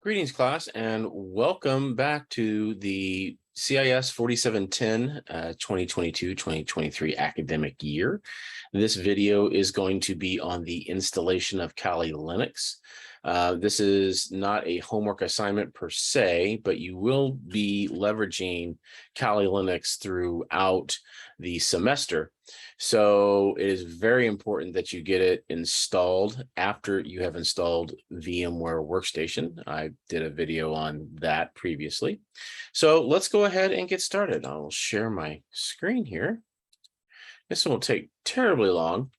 Greetings, class, and welcome back to the CIS-4710 2022-2023 academic year. This video is going to be on the installation of Kali Linux. This is not a homework assignment per se, but you will be leveraging Kali Linux throughout the semester. So it is very important that you get it installed after you have installed VMware Workstation. I did a video on that previously. So let's go ahead and get started. I'll share my screen here. This won't take terribly long.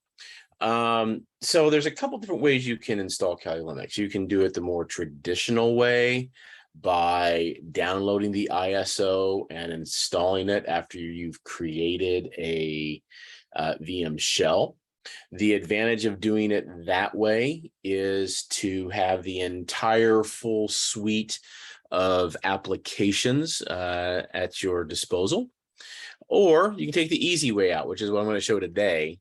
So there's a couple different ways you can install Kali Linux. You can do it the more traditional way by downloading the ISO and installing it after you've created a VM shell. The advantage of doing it that way is to have the entire full suite of applications at your disposal. Or you can take the easy way out, which is what I'm going to show today,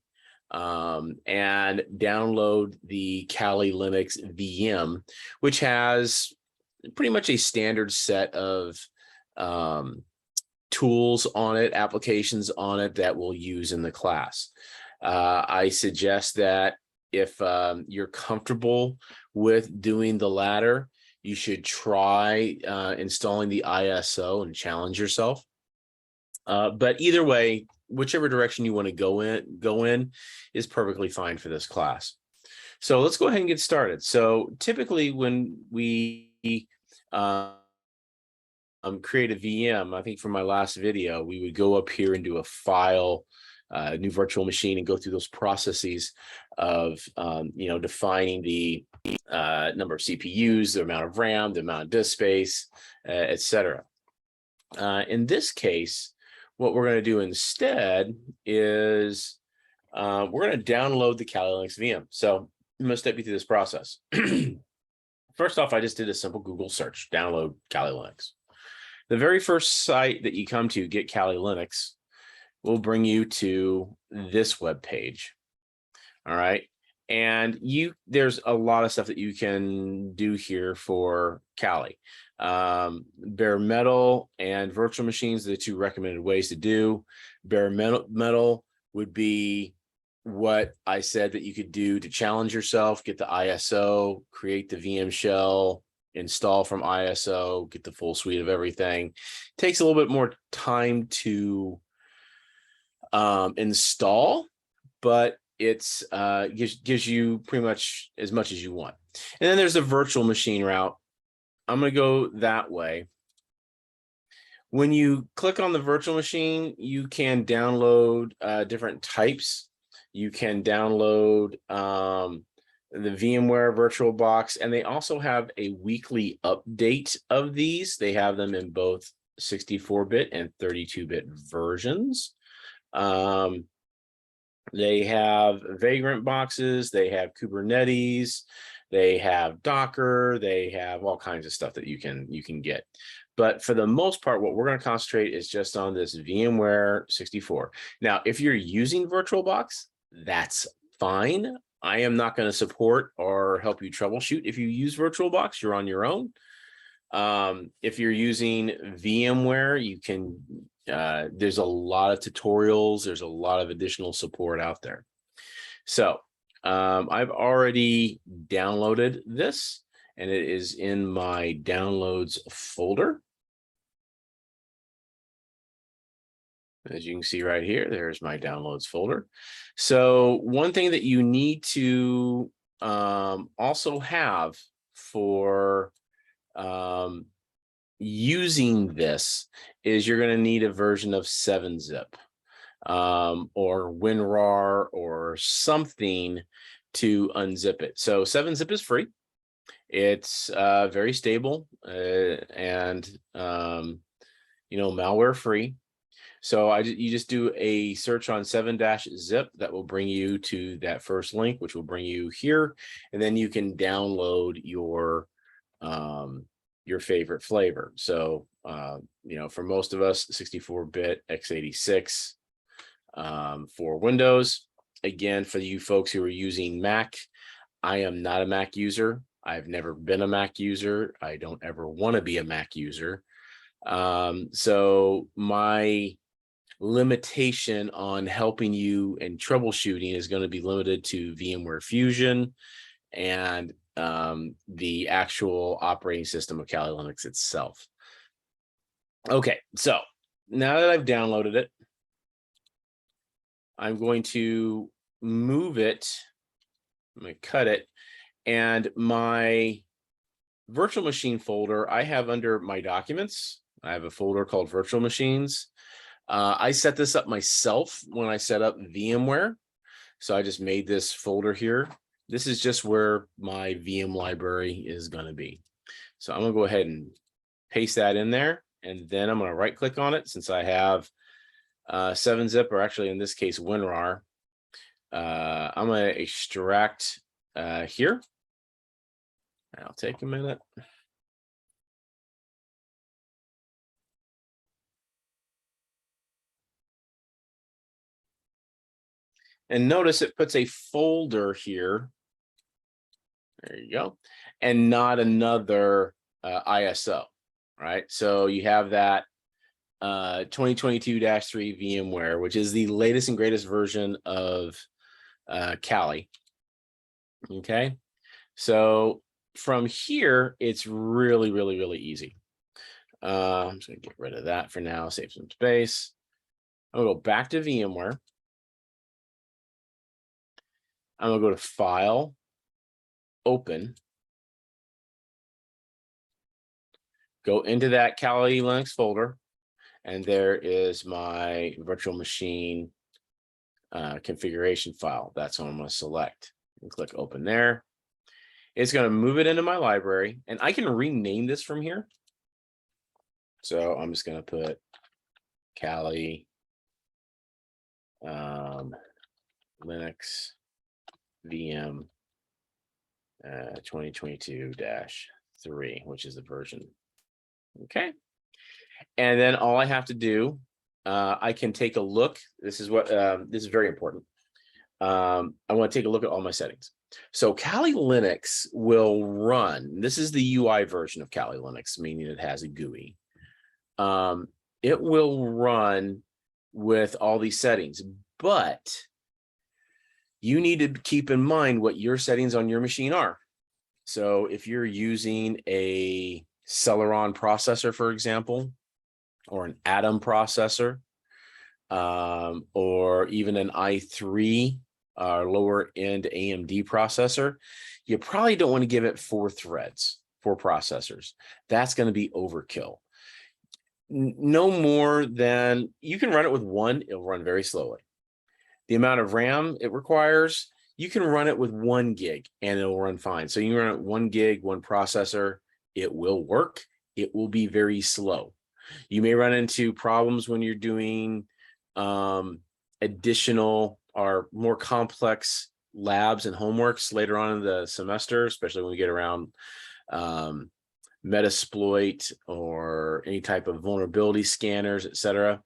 and download the Kali Linux VM, which has pretty much a standard set of tools on it, applications on it that we'll use in the class. I suggest that if you're comfortable with doing the latter, you should try installing the ISO and challenge yourself. But either way, whichever direction you want to go in is perfectly fine for this class. So let's go ahead and get started. So typically when we create a VM, I think from my last video, we would go up here and do a file, new virtual machine, and go through those processes of defining the number of CPUs, the amount of RAM, the amount of disk space, etc. In this case, what we're going to do instead is we're going to download the Kali Linux VM. So I'm going to step you through this process. First off, I just did a simple Google search, download Kali Linux. The very first site that you come to, get Kali Linux, will bring you to this web page. All right. And there's a lot of stuff that you can do here for Kali. Bare metal and virtual machines are the two recommended ways to do. Bare metal would be what I said that you could do to challenge yourself, get the ISO, create the VM shell, install from ISO, get the full suite of everything. Takes a little bit more time to install, but it's gives you pretty much as much as you want. And then there's a virtual machine route. I'm going to go that way. When you click on the virtual machine, you can download different types. You can download the VMware VirtualBox, and they also have a weekly update of these. They have them in both 64-bit and 32-bit versions. They have Vagrant boxes, they have Kubernetes, they have Docker, they have all kinds of stuff that you can get. But for the most part, what we're going to concentrate is just on this VMware 64. Now, if you're using VirtualBox, that's fine. I am not going to support or help you troubleshoot if you use VirtualBox. You're on your own. If you're using VMware, you can. There's a lot of tutorials. There's a lot of additional support out there. So I've already downloaded this, and it is in my downloads folder. As you can see right here, there's my downloads folder. So one thing that you need to also have for using this is you're going to need a version of 7-zip or WinRAR or something to unzip it. So 7-zip is free. It's very stable and malware free. So you just do a search on 7-zip that will bring you to that first link, which will bring you here, and then you can download your favorite flavor. So for most of us, 64-bit x86 for Windows. Again, for you folks who are using Mac, I am not a Mac user. I've never been a Mac user. I don't ever want to be a Mac user. So my limitation on helping you in troubleshooting is going to be limited to VMware Fusion and the actual operating system of Kali Linux itself. Okay, so now that I've downloaded it, I'm going to move it. I'm going to cut it, and my virtual machine folder I have under my documents. I have a folder called virtual machines. I set this up myself when I set up VMware. So I just made this folder here. This is just where my VM library is going to be. So I'm going to go ahead and paste that in there. And then I'm going to right click on it since I have 7-zip, or actually in this case, WinRAR. I'm going to extract here. I'll take a minute. And notice it puts a folder here. There you go. And not another ISO, right? So you have that 2022-3 VMware, which is the latest and greatest version of Kali. Okay. So from here, it's really, really, really easy. I'm just going to get rid of that for now, save some space. I'm going to go back to VMware. I'm going to go to File, Open. Go into that Kali Linux folder, and there is my virtual machine configuration file. That's what I'm going to select and click Open there. It's going to move it into my library, and I can rename this from here. So I'm just going to put Kali Linux VM 2022-3, which is the version. Okay. And then all I have to do, I can take a look. This is what this is very important. I want to take a look at all my settings. So Kali Linux will run. This is the UI version of Kali Linux, meaning it has a GUI. It will run with all these settings, but you need to keep in mind what your settings on your machine are. So if you're using a Celeron processor, for example, or an Atom processor, or even an i3 lower end AMD processor, you probably don't want to give it 4 threads, 4 processors. That's going to be overkill. No more than, you can run it with 1, it'll run very slowly. The amount of RAM it requires, you can run it with 1 gig and it'll run fine. So you can run it 1 gig, 1 processor, it will work. It will be very slow. You may run into problems when you're doing additional or more complex labs and homeworks later on in the semester, especially when we get around Metasploit or any type of vulnerability scanners, etc.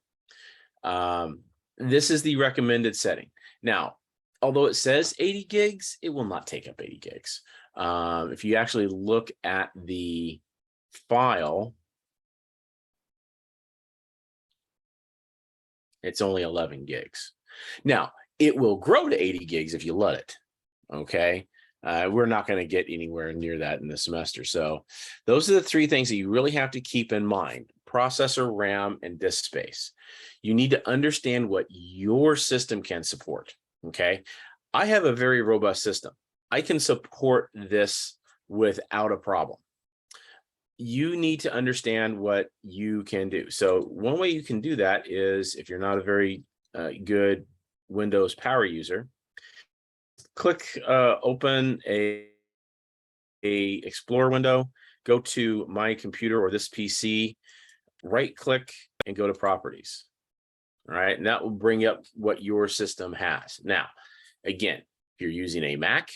This is the recommended setting. Now, although it says 80 gigs, it will not take up 80 gigs. If you actually look at the file, it's only 11 gigs. Now, it will grow to 80 gigs if you let it, okay? We're not going to get anywhere near that in the semester. So those are the 3 things that you really have to keep in mind: processor, RAM, and disk space. You need to understand what your system can support, okay? I have a very robust system. I can support this without a problem. You need to understand what you can do. So one way you can do that is, if you're not a very good Windows power user, click open a Explorer window, go to My Computer or This PC, right click and go to Properties. All right, and that will bring up what your system has. Now, again, if you're using a Mac,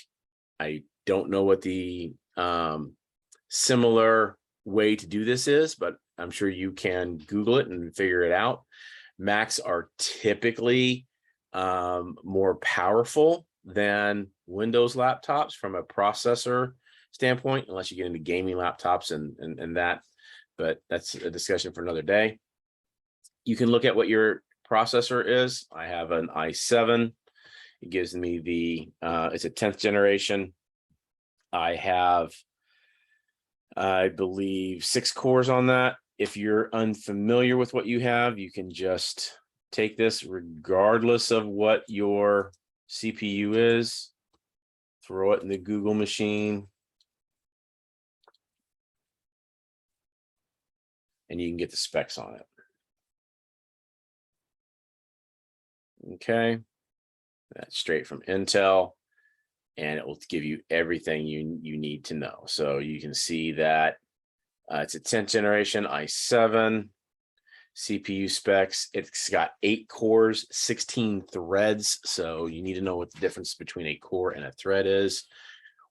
I don't know what the similar way to do this is, but I'm sure you can Google it and figure it out. Macs are typically more powerful than Windows laptops from a processor standpoint, unless you get into gaming laptops and that, but that's a discussion for another day. You can look at what your processor is. I have an i7. It gives me the, it's a 10th generation. I have, I believe, 6 cores on that. If you're unfamiliar with what you have, you can just take this regardless of what your CPU is, throw it in the Google machine, and you can get the specs on it. Okay, that's straight from Intel, and it will give you everything you need to know. So you can see that it's a 10th generation i7 CPU specs. It's got 8 cores, 16 threads. So you need to know what the difference between a core and a thread is.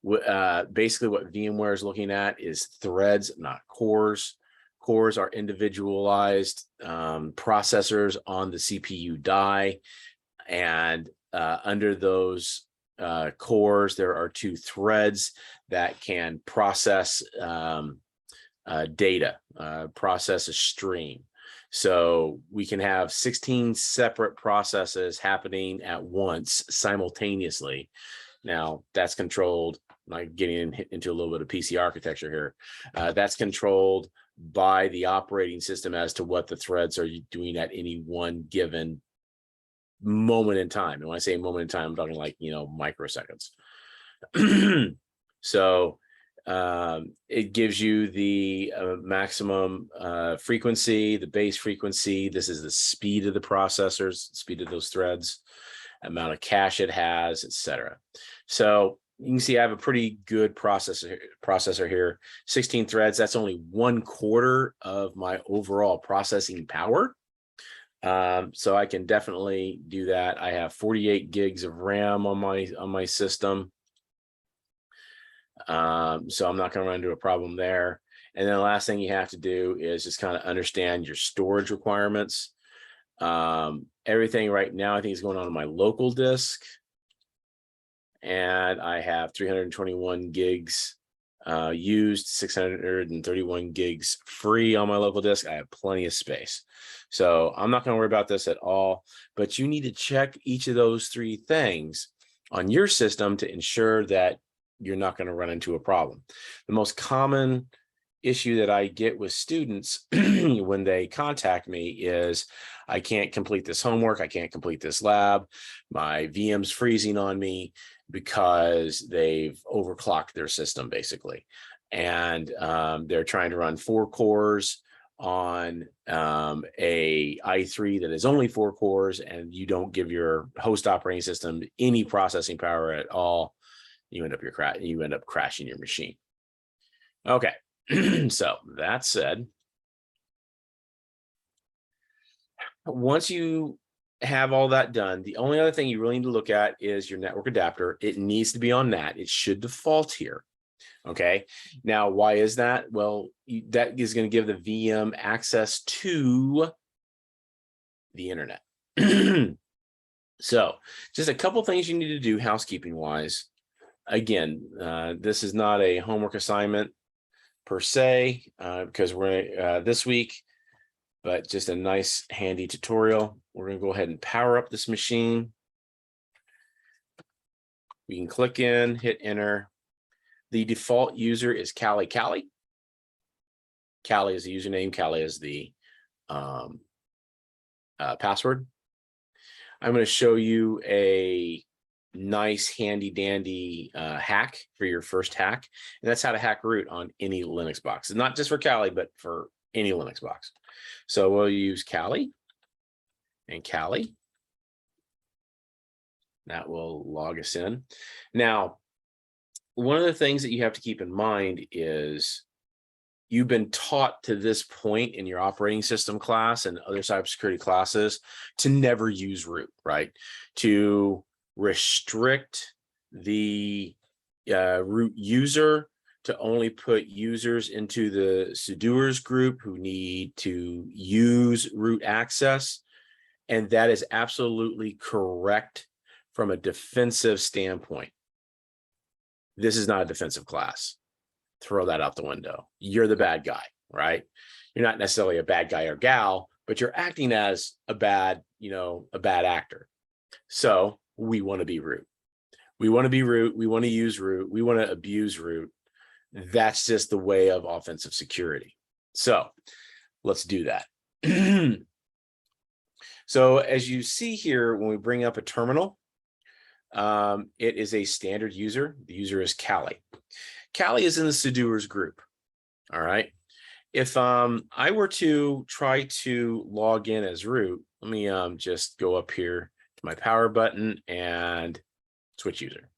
Basically, what VMware is looking at is threads, not cores. Cores are individualized processors on the CPU die, and under those cores, there are 2 threads that can process data, process a stream. So we can have 16 separate processes happening at once simultaneously. Now that's controlled, like getting into a little bit of PC architecture here, that's controlled by the operating system as to what the threads are doing at any one given moment in time. And when I say moment in time, I'm talking like, microseconds. So it gives you the maximum frequency, the base frequency. This is the speed of the processors, speed of those threads, amount of cache it has, etc. So you can see I have a pretty good processor here. 16 threads. That's only 1/4 of my overall processing power. So I can definitely do that. I have 48 gigs of RAM on my system. So I'm not going to run into a problem there. And then the last thing you have to do is just kind of understand your storage requirements. Everything right now, I think, is going on my local disk. And I have 321 gigs used, 631 gigs free on my local disk. I have plenty of space. So I'm not going to worry about this at all, but you need to check each of those 3 things on your system to ensure that you're not going to run into a problem. The most common issue that I get with students when they contact me is, I can't complete this homework, I can't complete this lab, my VM's freezing on me because they've overclocked their system basically. And they're trying to run 4 cores on a i3 that is only 4 cores, and you don't give your host operating system any processing power at all. You end up crashing your machine. Okay. So that said, once you have all that done, the only other thing you really need to look at is your network adapter. It needs to be on NAT. It should default here. Okay. Now, why is that? Well, that is going to give the VM access to the internet. So just a couple things you need to do housekeeping wise. Again, this is not a homework assignment per se, because we're this week, but just a nice handy tutorial. We're going to go ahead and power up this machine. We can click in, hit enter. The default user is Kali. Kali is the username. Kali is the password. I'm going to show you a nice handy dandy hack for your first hack, and that's how to hack root on any Linux box. It's not just for Kali, but for any Linux box. So we'll use Kali and Kali. That will log us in. Now, one of the things that you have to keep in mind is you've been taught to this point in your operating system class and other cybersecurity classes to never use root, right? To restrict the root user, to only put users into the sudoers group who need to use root access. And that is absolutely correct from a defensive standpoint. This is not a defensive class. throw that out the window. You're the bad guy, right? You're not necessarily a bad guy or gal, but you're acting as a bad, a bad actor. So we want to be root. We want to be root. We want to use root. We want to abuse root. That's just the way of offensive security. So let's do that. So as you see here, when we bring up a terminal, it is a standard user. The user is Kali. Kali is in the sudoers group. All right. If I were to try to log in as root, let me just go up here to my power button and switch user.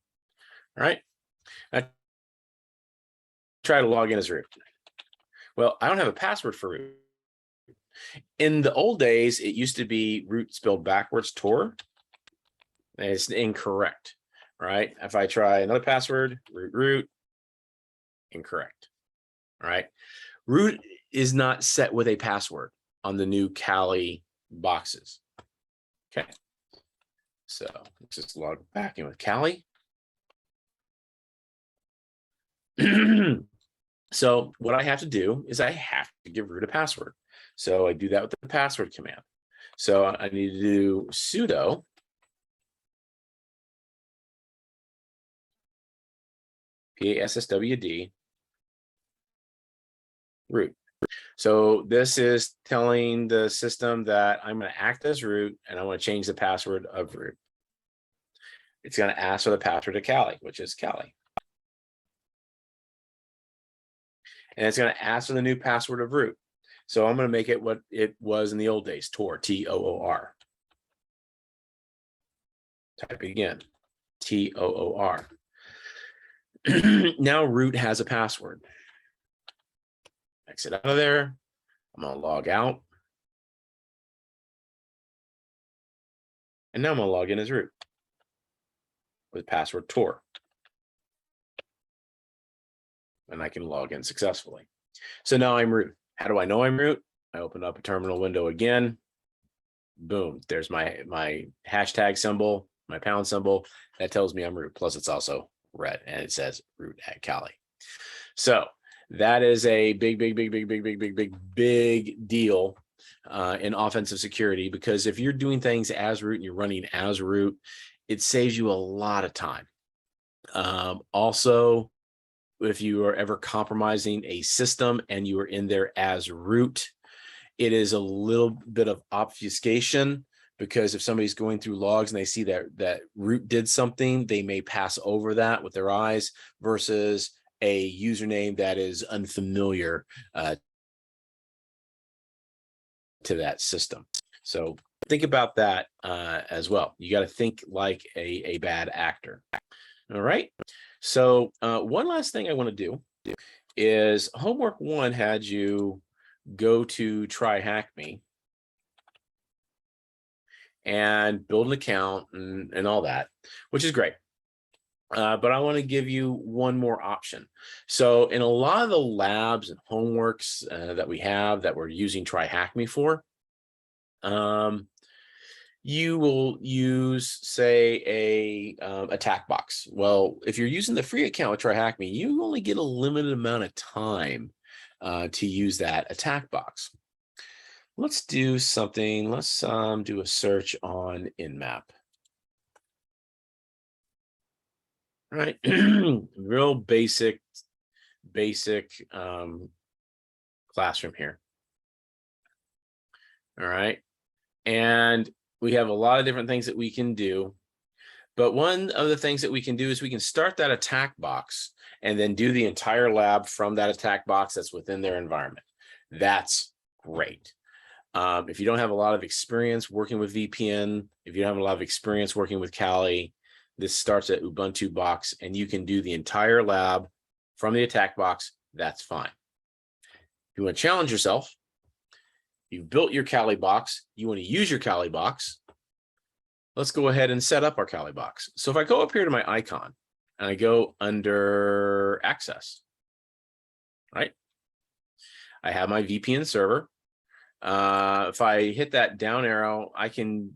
All right. I try to log in as root. Well, I don't have a password for root. In the old days, it used to be root spelled backwards, Tor. And it's incorrect, right? If I try another password, root, incorrect. All right. Root is not set with a password on the new Kali boxes. Okay. So let's just log back in with Kali. So what I have to do is I have to give root a password. So I do that with the password command. So I need to do sudo passwd root. So this is telling the system that I'm going to act as root and I want to change the password of root. It's going to ask for the password of Kali, which is Kali. And it's going to ask for the new password of root. So I'm going to make it what it was in the old days, Tor, T-O-O-R. Type it again, T-O-O-R. Now root has a password. Exit out of there. I'm going to log out. And now I'm going to log in as root with password Tor. And I can log in successfully. So now I'm root. How do I know I'm root? I open up a terminal window again. Boom. There's my hashtag symbol, my pound symbol. That tells me I'm root. Plus it's also red and it says root at Kali. So that is a big deal in offensive security, because if you're doing things as root and you're running as root, it saves you a lot of time. Also, if you are ever compromising a system and you are in there as root, it is a little bit of obfuscation, because if somebody's going through logs and they see that root did something, they may pass over that with their eyes versus a username that is unfamiliar to that system. So think about that as well. You got to think like a bad actor. All right. So one last thing I want to do is homework 1 had you go to TryHackMe and build an account and all that, which is great. But I want to give you one more option. So in a lot of the labs and homeworks that we have that we're using TryHackMe for, you will use, say, a attack box. Well, if you're using the free account with TryHackMe, you only get a limited amount of time to use that attack box. Let's do something. Let's do a search on Nmap. All right, real basic classroom here. All right, and we have a lot of different things that we can do, but one of the things that we can do is we can start that attack box and then do the entire lab from that attack box that's within their environment. That's great. If you don't have a lot of experience working with VPN, if you don't have a lot of experience working with Kali, this starts at Ubuntu box and you can do the entire lab from the attack box. That's fine. If you want to challenge yourself, you've built your Kali box, you want to use your Kali box, let's go ahead and set up our Kali box. So if I go up here to my icon and I go under access, right? I have my VPN server. If I hit that down arrow, I can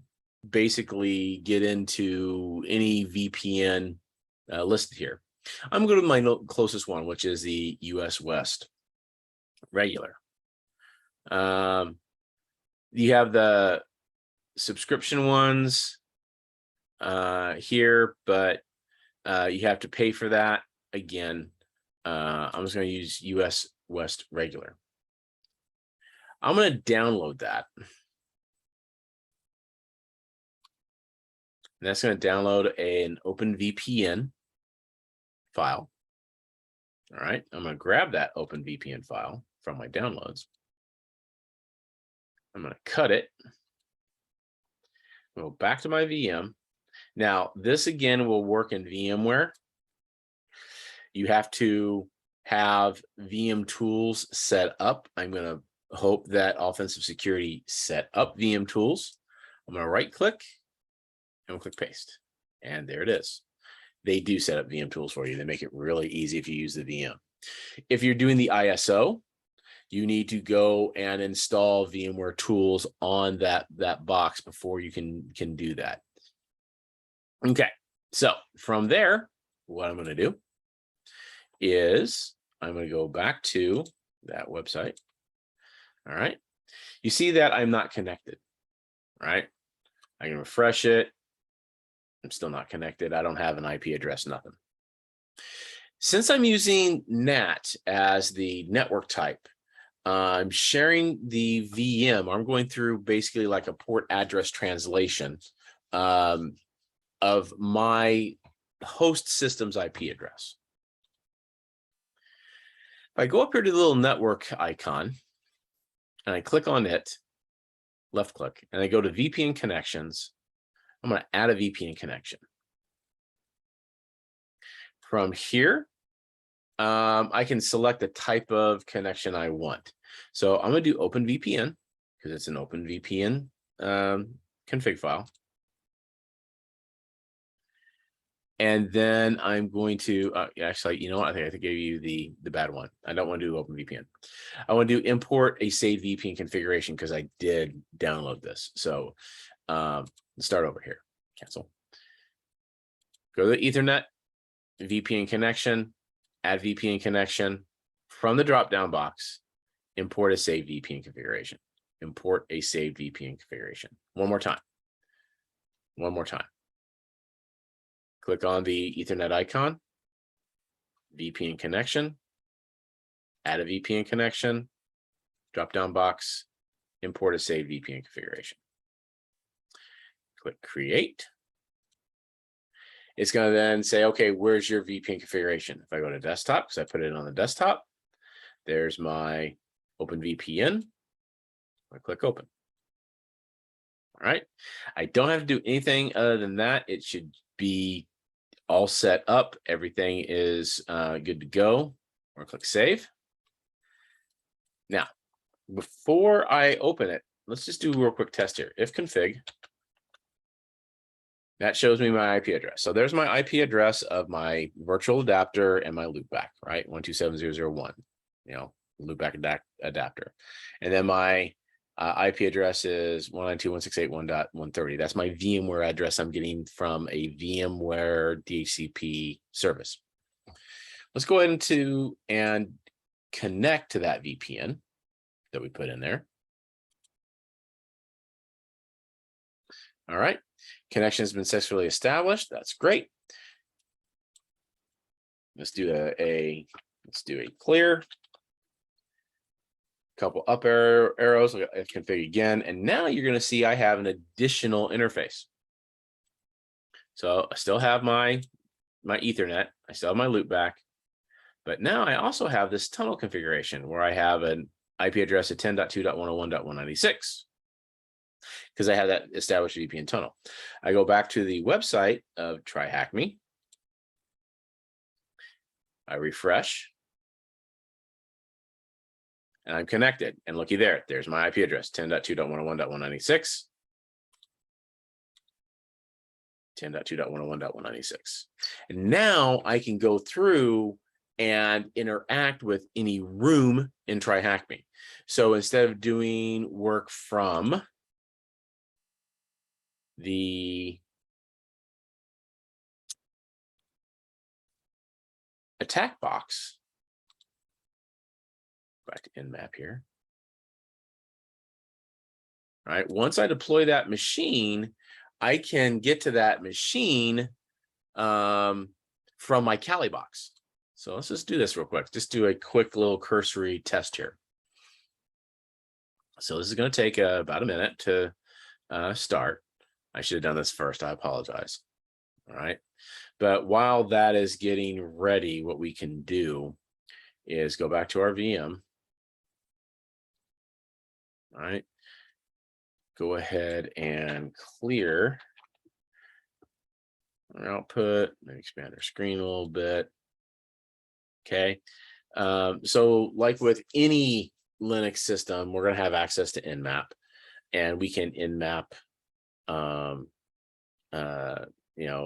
basically get into any VPN listed here. I'm going to go to my closest one, which is the US West regular. You have the subscription ones here, but you have to pay for that. Again, I'm just going to use US West regular. I'm going to download that. And that's going to download an OpenVPN file. All right, I'm going to grab that OpenVPN file from my downloads. I'm going to cut it. Go back to my VM. Now, this again will work in VMware. You have to have VM tools set up. I'm going to hope that Offensive Security set up VM tools. I'm going to right click and we'll click paste. And there it is. They do set up VM tools for you. They make it really easy if you use the VM. If you're doing the ISO, you need to go and install VMware tools on that box before you can do that. Okay, so from there, what I'm going to do is I'm going to go back to that website. All right, you see that I'm not connected, right? I can refresh it. I'm still not connected. I don't have an IP address, nothing. Since I'm using NAT as the network type, I'm sharing the VM. I'm going through basically like a port address translation of my host system's IP address. If I go up here to the little network icon and I click on it, left click, and I go to VPN connections, I'm going to add a VPN connection. From here, I can select the type of connection I want. So I'm going to do OpenVPN because it's an OpenVPN config file. And then I'm going to actually, you know what? I think I gave you the bad one. I don't want to do OpenVPN. I want to do import a saved VPN configuration because I did download this. So let's start over here. Cancel. Go to the Ethernet, VPN connection, add VPN connection. From the drop-down box, import a saved VPN configuration. Import a saved VPN configuration. One more time. One more time. Click on the Ethernet icon, VPN connection, add a VPN connection, drop-down box, import a saved VPN configuration. Click create. It's going to then say, okay, where's your VPN configuration? If I go to desktop, because I put it on the desktop, there's my OpenVPN. I click open. All right. I don't have to do anything other than that. It should be all set up. Everything is good to go. Or click save. Now, before I open it, let's just do a real quick test here. If config, that shows me my IP address. So there's my IP address of my virtual adapter and my loopback, right? 127.0.0.1, you know, loopback adapter. And then my IP address is 192.168.1.130. That's my VMware address I'm getting from a VMware DHCP service. Let's go ahead and connect to that VPN that we put in there. All right, connection has been successfully established. That's great. Let's do a clear. Couple up arrows, config again, and now you're going to see I have an additional interface. So I still have my Ethernet, I still have my loopback, but now I also have this tunnel configuration where I have an IP address of 10.2.101.196 because I have that established VPN tunnel. I go back to the website of TryHackMe. I refresh. And I'm connected. And looky there, there's my IP address, 10.2.101.196. 10.2.101.196. And now I can go through and interact with any room in TryHackMe. So instead of doing work from the attack box, back to Nmap here. All right, once I deploy that machine, I can get to that machine from my Kali box. So let's just do this real quick. Just do a quick little cursory test here. So this is going to take about a minute to start. I should have done this first. I apologize. All right. But while that is getting ready, what we can do is go back to our VM. All right. Go ahead and clear our output. Maybe expand our screen a little bit. Okay. So like with any Linux system, we're going to have access to Nmap, and we can Nmap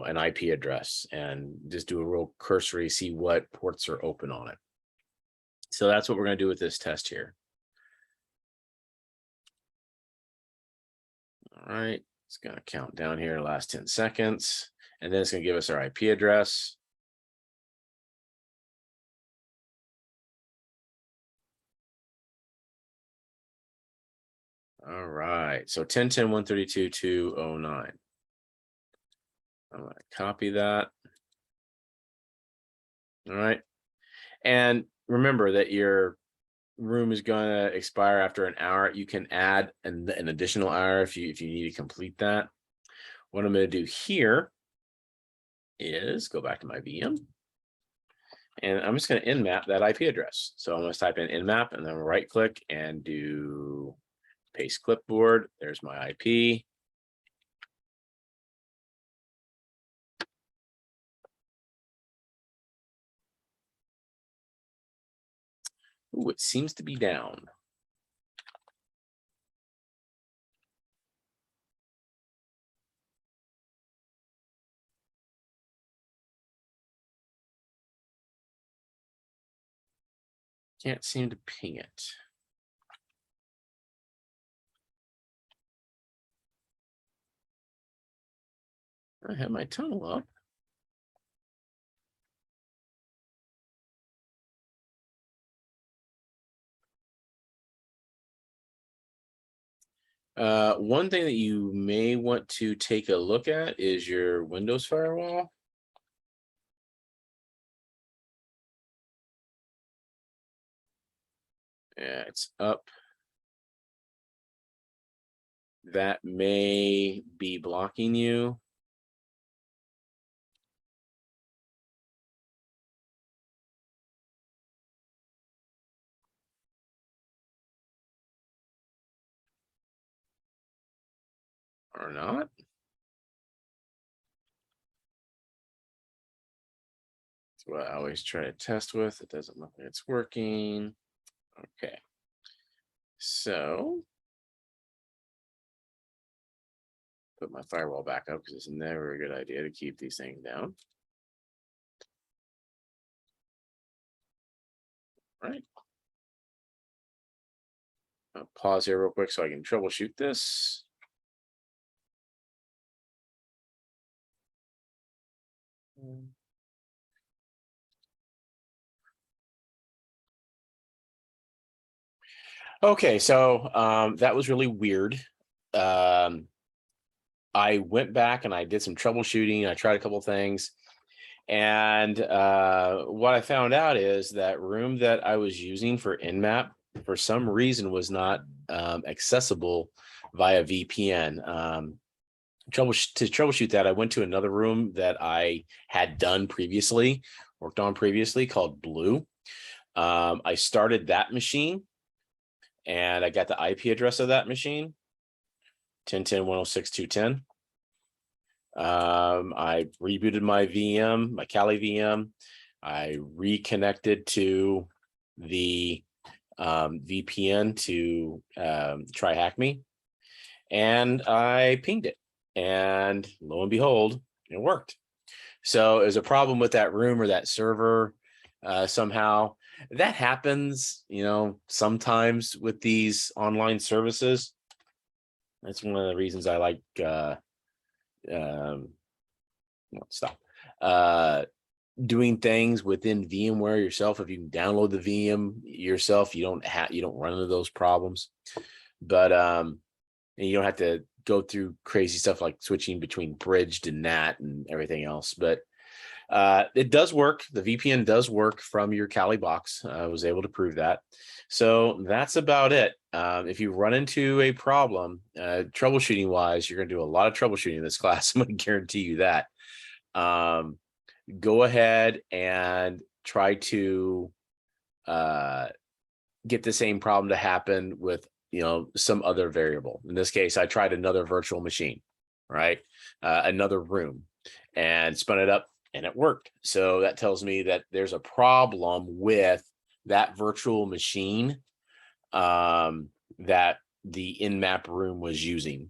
an IP address and just do a real cursory, see what ports are open on it. So that's what we're going to do with this test here. All right, it's going to count down here the last 10 seconds, and then it's going to give us our IP address. All right, so 10.10.132.209. I'm going to copy that. All right, and remember that your room is going to expire after an hour. You can add an additional hour if you need to complete that. What I'm going to do here is go back to my VM, and I'm just going to nmap that IP address. So I'm going to type in nmap and then right click and do paste clipboard. There's my IP. Ooh, it seems to be down. Can't seem to ping it. I have my tunnel up. One thing that you may want to take a look at is your Windows firewall. Yeah, it's up. That may be blocking you. Or not. That's what I always try to test with. It doesn't look like it's working. Okay. So put my firewall back up because it's never a good idea to keep these things down. All right. I'll pause here real quick so I can troubleshoot this. Okay, so that was really weird. I went back and I did some troubleshooting. I tried a couple of things. And what I found out is that room that I was using for Nmap, for some reason, was not accessible via VPN. To troubleshoot that, I went to another room that I had worked on previously, called Blue. I started that machine, and I got the IP address of that machine, 10.10.106.210. I rebooted my VM, my Kali VM. I reconnected to the VPN to TryHackMe, and I pinged it, and lo and behold, it worked. So there's a problem with that room or that server somehow. That happens, sometimes with these online services. That's one of the reasons I like stop. doing things within VMware yourself. If you can download the VM yourself, you don't run into those problems. But and you don't have to go through crazy stuff like switching between bridged and NAT and everything else. But it does work. The VPN does work from your Kali box. I was able to prove that. So that's about it. If you run into a problem, troubleshooting wise, you're going to do a lot of troubleshooting in this class. I'm going to guarantee you that. Go ahead and try to get the same problem to happen with, some other variable. In this case, I tried another virtual machine, right? Another room, and spun it up and it worked. So that tells me that there's a problem with that virtual machine that the in-map room was using.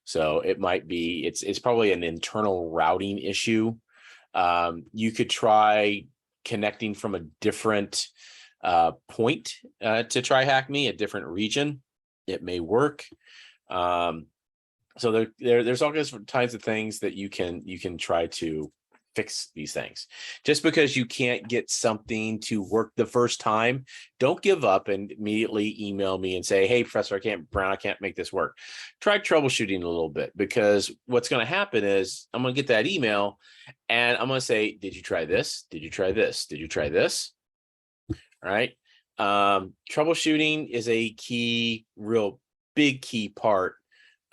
So it might be, it's probably an internal routing issue. You could try connecting from a different point to TryHackMe, a different region. It may work. So there's all kinds of things that you can try to fix these things. Just because you can't get something to work the first time, don't give up and immediately email me and say, hey, Professor Brown, I can't make this work. Try troubleshooting a little bit, because what's going to happen is I'm going to get that email and I'm going to say, did you try this? Did you try this? Did you try this? All right. Troubleshooting is a real big key part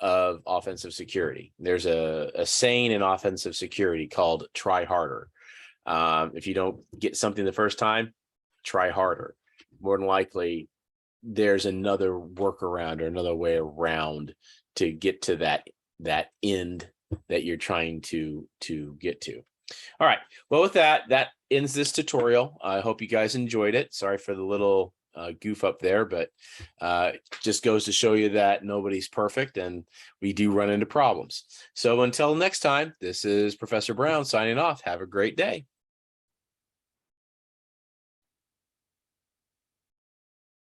of offensive security. There's a saying in offensive security called try harder. If you don't get something the first time, try harder. More than likely, there's another workaround or another way around to get to that end that you're trying to get to. All right. Well, with that ends this tutorial. I hope you guys enjoyed it. Sorry for the little goof up there, but just goes to show you that nobody's perfect and we do run into problems. So until next time, this is Professor Brown signing off. Have a great day.